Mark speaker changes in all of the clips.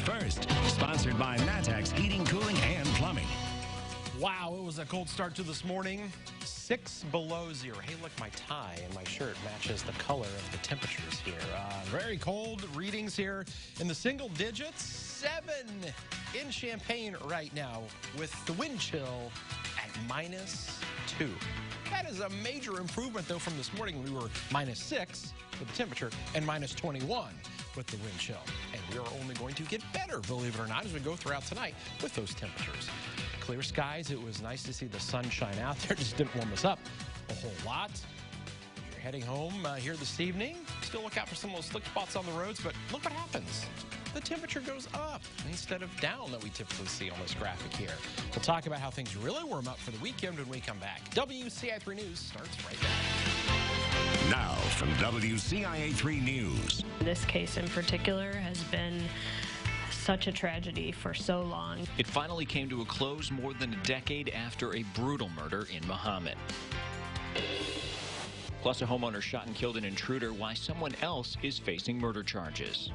Speaker 1: first. Sponsored by Matex Heating, Cooling, and Plumbing.
Speaker 2: Wow, it was a cold start to this morning. 6 below zero. Hey, look, my tie and my shirt matches the color of the temperatures here. Very cold readings here in the single digits. 7 in Champaign right now with the wind chill at -2. That is a major improvement, though, from this morning. We were -6 with the temperature and -21 with the wind chill. And we are only going to get better, believe it or not, as we go throughout tonight with those temperatures. Clear skies. It was nice to see the sun shine out there. Just didn't warm us up a whole lot. If you're heading home here this evening, still look out for some of those slick spots on the roads, but look what happens. The temperature goes up instead of down that we typically see on this graphic here. We'll talk about how things really warm up for the weekend when we come back. WCIA 3 News starts right now.
Speaker 1: Now from WCIA 3 News.
Speaker 3: This case in particular has been such a tragedy for so long.
Speaker 4: It finally came to a close more than a decade after a brutal murder in Muhammad. Plus, a homeowner shot and killed an intruder while someone else is facing murder charges.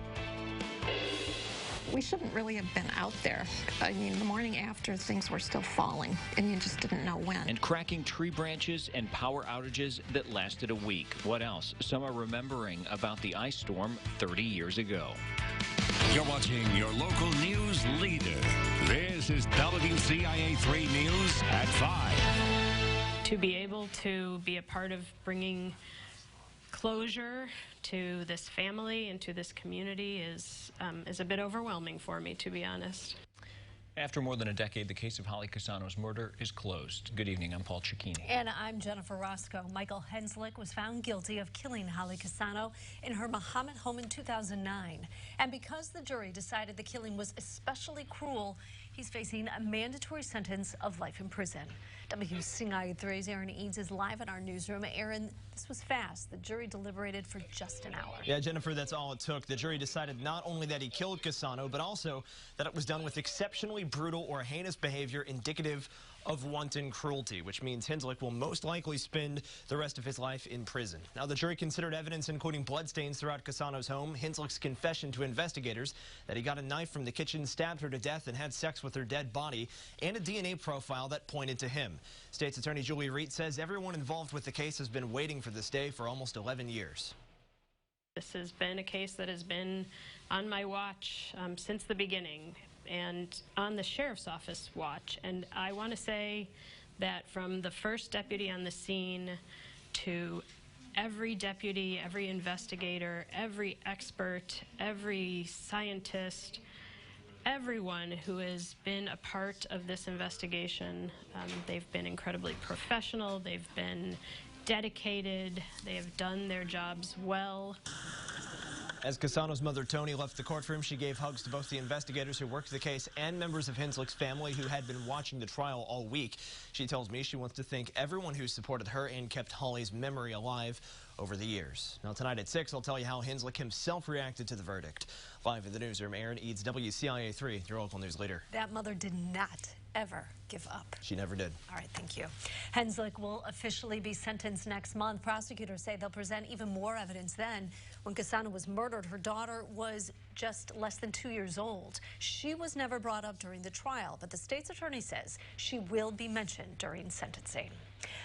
Speaker 5: We shouldn't really have been out there. I mean, the morning after, things were still falling, and you just didn't know when.
Speaker 4: And cracking tree branches and power outages that lasted a week. What else? Some are remembering about the ice storm 30 years ago.
Speaker 1: You're watching your local news leader. This is WCIA 3 News at 5.
Speaker 3: To be able to be a part of bringing closure to this family and to this community is a bit overwhelming for me, to be honest.
Speaker 4: After more than a decade, the case of Holly Casano's murder is closed. Good evening, I'm Paul Cicchini.
Speaker 6: And I'm Jennifer Roscoe. Michael Henslick was found guilty of killing Holly Casano in her Muhammad home in 2009. And because the jury decided the killing was especially cruel, he's facing a mandatory sentence of life in prison. WCIA 3's Aaron Eads is live in our newsroom. Aaron, this was fast. The jury deliberated for just an hour.
Speaker 7: Yeah, Jennifer, that's all it took. The jury decided not only that he killed Casano, but also that it was done with exceptionally brutal or heinous behavior indicative of wanton cruelty, which means Henslick will most likely spend the rest of his life in prison. Now, the jury considered evidence including bloodstains throughout Casano's home, Henslick's confession to investigators that he got a knife from the kitchen, stabbed her to death, and had sex with her dead body, and a DNA profile that pointed to him. State's Attorney Julie Reed says everyone involved with the case has been waiting for this day for almost 11 years.
Speaker 3: This has been a case that has been on my watch since the beginning, and on the sheriff's office watch. And I want to say that from the first deputy on the scene to every deputy, every investigator, every expert, every scientist, everyone who has been a part of this investigation, they've been incredibly professional, they've been dedicated, they have done their jobs well.
Speaker 7: As Casano's mother, Tony, left the courtroom, she gave hugs to both the investigators who worked the case and members of Henslick's family who had been watching the trial all week. She tells me she wants to thank everyone who supported her and kept Holly's memory alive over the years. Now, tonight at 6, I'll tell you how Henslick himself reacted to the verdict. Live in the newsroom, Aaron Eads, WCIA 3, your local news leader.
Speaker 6: That mother did not ever give up.
Speaker 7: She never did.
Speaker 6: All right, thank you. Henslick will officially be sentenced next month. Prosecutors say they'll present even more evidence then. When Casano was murdered, her daughter was just less than 2 years old. She was never brought up during the trial, but the state's attorney says she will be mentioned during sentencing.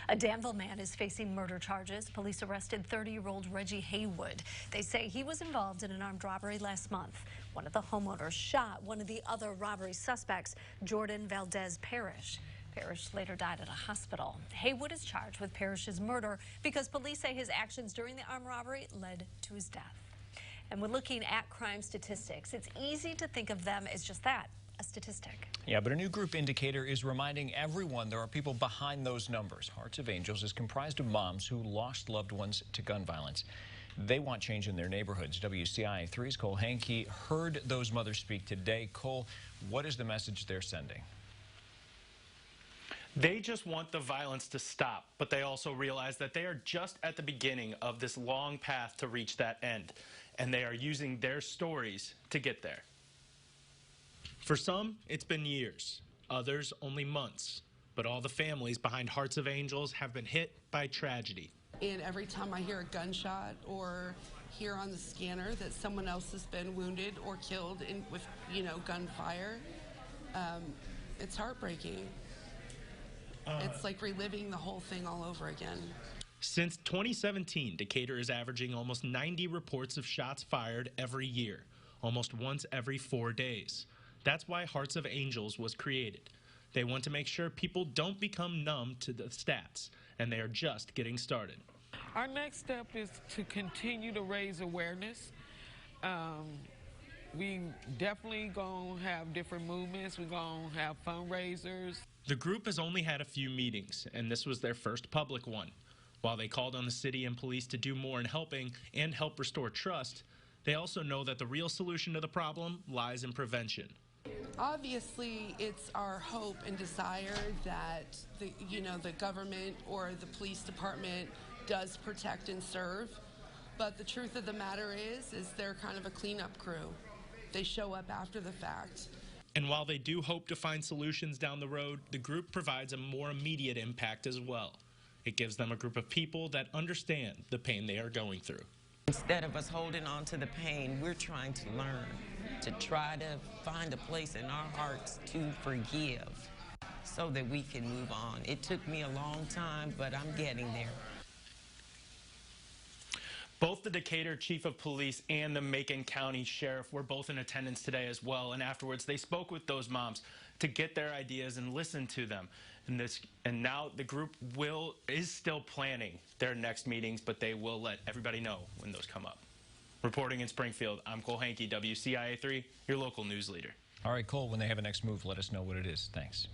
Speaker 6: A Danville man is facing murder charges. Police arrested 30-year-old Reggie Haywood. They say he was involved in an armed robbery last month. One of the homeowners shot one of the other robbery suspects, Jordan Valdez Parrish. Parrish later died at a hospital. Haywood is charged with Parrish's murder because police say his actions during the armed robbery led to his death. And when looking at crime statistics, it's easy to think of them as just that, a statistic.
Speaker 4: Yeah, but a new group indicator is reminding everyone there are people behind those numbers. Hearts of Angels is comprised of moms who lost loved ones to gun violence. They want change in their neighborhoods. WCIA 3's Cole Hankey heard those mothers speak today. Cole, what is the message they're sending?
Speaker 8: They just want the violence to stop, but they also realize that they are just at the beginning of this long path to reach that end, and they are using their stories to get there. For some, it's been years, others only months, but all the families behind Hearts of Angels have been hit by tragedy.
Speaker 9: And every time I hear a gunshot or hear on the scanner that someone else has been wounded or killed with, gunfire, it's heartbreaking. It's like reliving the whole thing all over again.
Speaker 8: Since 2017, Decatur is averaging almost 90 reports of shots fired every year, almost once every 4 days. That's why Hearts of Angels was created. They want to make sure people don't become numb to the stats, and they are just getting started.
Speaker 10: Our next step is to continue to raise awareness. We definitely gonna have different movements. We're gonna have fundraisers.
Speaker 8: The group has only had a few meetings, and this was their first public one. While they called on the city and police to do more in helping and help restore trust, they also know that the real solution to the problem lies in prevention.
Speaker 9: Obviously, it's our hope and desire that the government or the police department does protect and serve. But the truth of the matter is they're kind of a cleanup crew. They show up after the fact.
Speaker 8: And while they do hope to find solutions down the road, the group provides a more immediate impact as well. It gives them a group of people that understand the pain they are going through.
Speaker 11: Instead of us holding on to the pain, we're trying to learn, to try to find a place in our hearts to forgive so that we can move on. It took me a long time, but I'm getting there.
Speaker 8: Both the Decatur Chief of Police and the Macon County Sheriff were both in attendance today as well, and afterwards they spoke with those moms to get their ideas and listen to them. And now the group is still planning their next meetings, but they will let everybody know when those come up. Reporting in Springfield, I'm Cole Hankey, WCIA 3, your local news leader.
Speaker 4: All right, Cole, when they have a next move, let us know what it is. Thanks.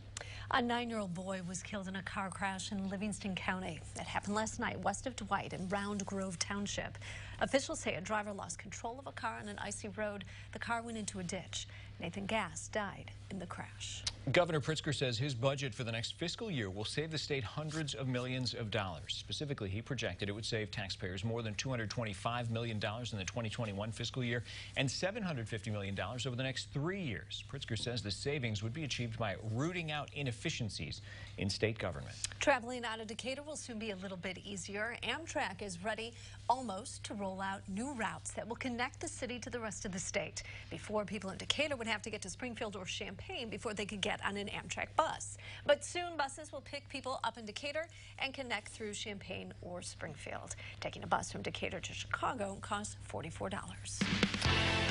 Speaker 6: A 9-year-old boy was killed in a car crash in Livingston County. That happened last night west of Dwight in Round Grove Township. Officials say a driver lost control of a car on an icy road. The car went into a ditch. Nathan Gass died in the crash.
Speaker 4: Governor Pritzker says his budget for the next fiscal year will save the state hundreds of millions of dollars. Specifically, he projected it would save taxpayers more than $225 million in the 2021 fiscal year and $750 million over the next 3 years. Pritzker says the savings would be achieved by rooting out inefficiencies in state government.
Speaker 6: Traveling out of Decatur will soon be a little bit easier. Amtrak is ready almost to roll out new routes that will connect the city to the rest of the state. Before, people in Decatur would have to get to Springfield or Champaign before they could get on an Amtrak bus. But soon, buses will pick people up in Decatur and connect through Champaign or Springfield. Taking a bus from Decatur to Chicago costs $44.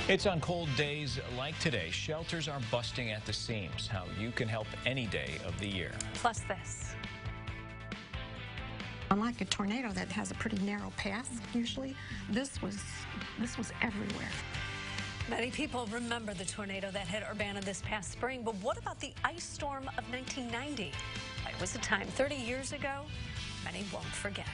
Speaker 4: It's on cold days like today. Shelters are busting at the seams. How you can help any day of the year.
Speaker 6: Plus this.
Speaker 5: Unlike a tornado that has a pretty narrow path, usually, this was everywhere.
Speaker 6: Many people remember the tornado that hit Urbana this past spring, but what about the ice storm of 1990? It was a time 30 years ago many won't forget.